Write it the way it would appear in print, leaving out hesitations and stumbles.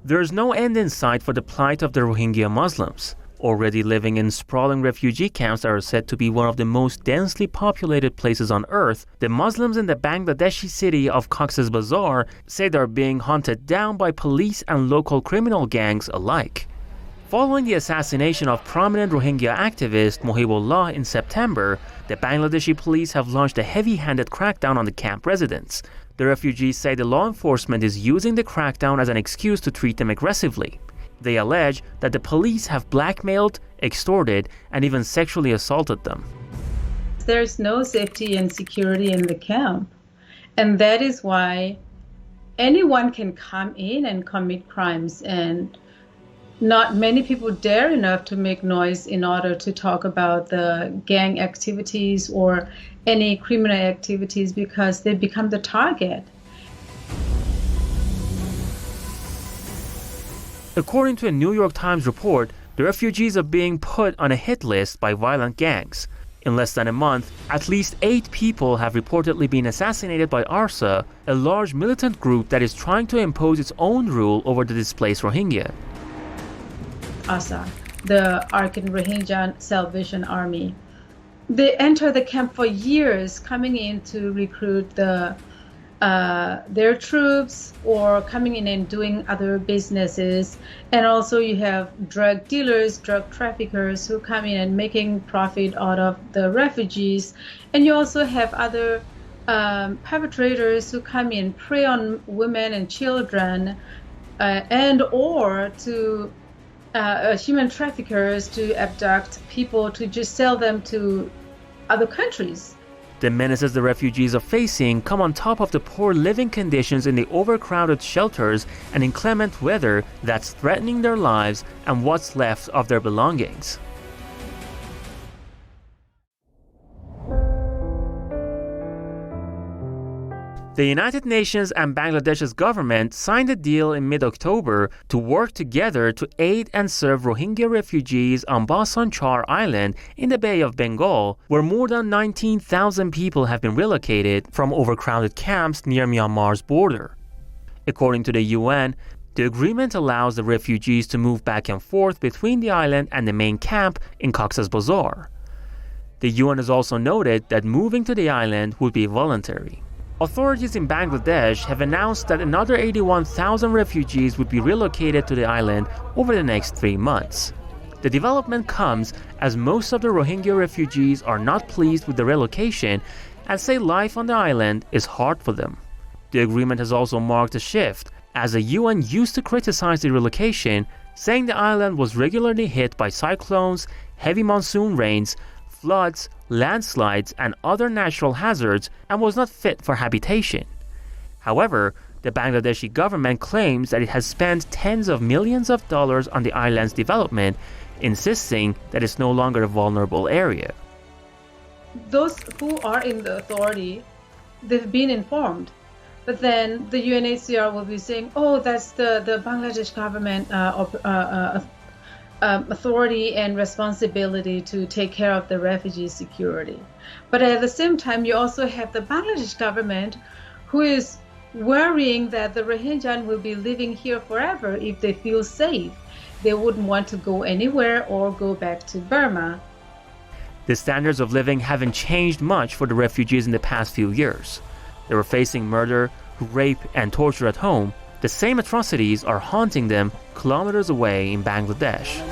There is no end in sight for the plight of the Rohingya Muslims, already living in sprawling refugee camps that are said to be one of the most densely populated places on earth. The Muslims in the Bangladeshi city of Cox's Bazar say they are being hunted down by police and local criminal gangs alike. Following the assassination of prominent Rohingya activist Mohibullah in September, the Bangladeshi police have launched a heavy-handed crackdown on the camp residents. The refugees say the law enforcement is using the crackdown as an excuse to treat them aggressively. They allege that the police have blackmailed, extorted, and even sexually assaulted them. There's no safety and security in the camp, and that is why anyone can come in and commit crimes, and not many people dare enough to make noise in order to talk about the gang activities or any criminal activities because they become the target. According to a New York Times report, the refugees are being put on a hit list by violent gangs. In less than a month, at least 8 people have reportedly been assassinated by ARSA, a large militant group that is trying to impose its own rule over the displaced Rohingya. ARSA, the Arakan Rohingya Salvation Army. They enter the camp for years, coming in to recruit their troops or coming in and doing other businesses. And also you have drug dealers, drug traffickers who come in and making profit out of the refugees. And you also have other perpetrators who come in, prey on women and children, and or to human traffickers to abduct people to just sell them to other countries. The menaces the refugees are facing come on top of the poor living conditions in the overcrowded shelters and inclement weather that's threatening their lives and what's left of their belongings. The United Nations and Bangladesh's government signed a deal in mid-October to work together to aid and serve Rohingya refugees on Bhasan Char Island in the Bay of Bengal, where more than 19,000 people have been relocated from overcrowded camps near Myanmar's border. According to the UN, the agreement allows the refugees to move back and forth between the island and the main camp in Cox's Bazar. The UN has also noted that moving to the island would be voluntary. Authorities in Bangladesh have announced that another 81,000 refugees would be relocated to the island over the next 3 months. The development comes as most of the Rohingya refugees are not pleased with the relocation and say life on the island is hard for them. The agreement has also marked a shift, as the UN used to criticize the relocation, saying the island was regularly hit by cyclones, heavy monsoon rains, floods, landslides, and other natural hazards and was not fit for habitation. However, the Bangladeshi government claims that it has spent tens of millions of dollars on the island's development, insisting that it's no longer a vulnerable area. Those who are in the authority, they've been informed. But then the UNHCR will be saying, oh, that's the Bangladesh government authority and responsibility to take care of the refugee security. But at the same time, you also have the Bangladesh government who is worrying that the Rohingya will be living here forever if they feel safe. They wouldn't want to go anywhere or go back to Burma. The standards of living haven't changed much for the refugees in the past few years. They were facing murder, rape, and torture at home. The same atrocities are haunting them kilometers away in Bangladesh.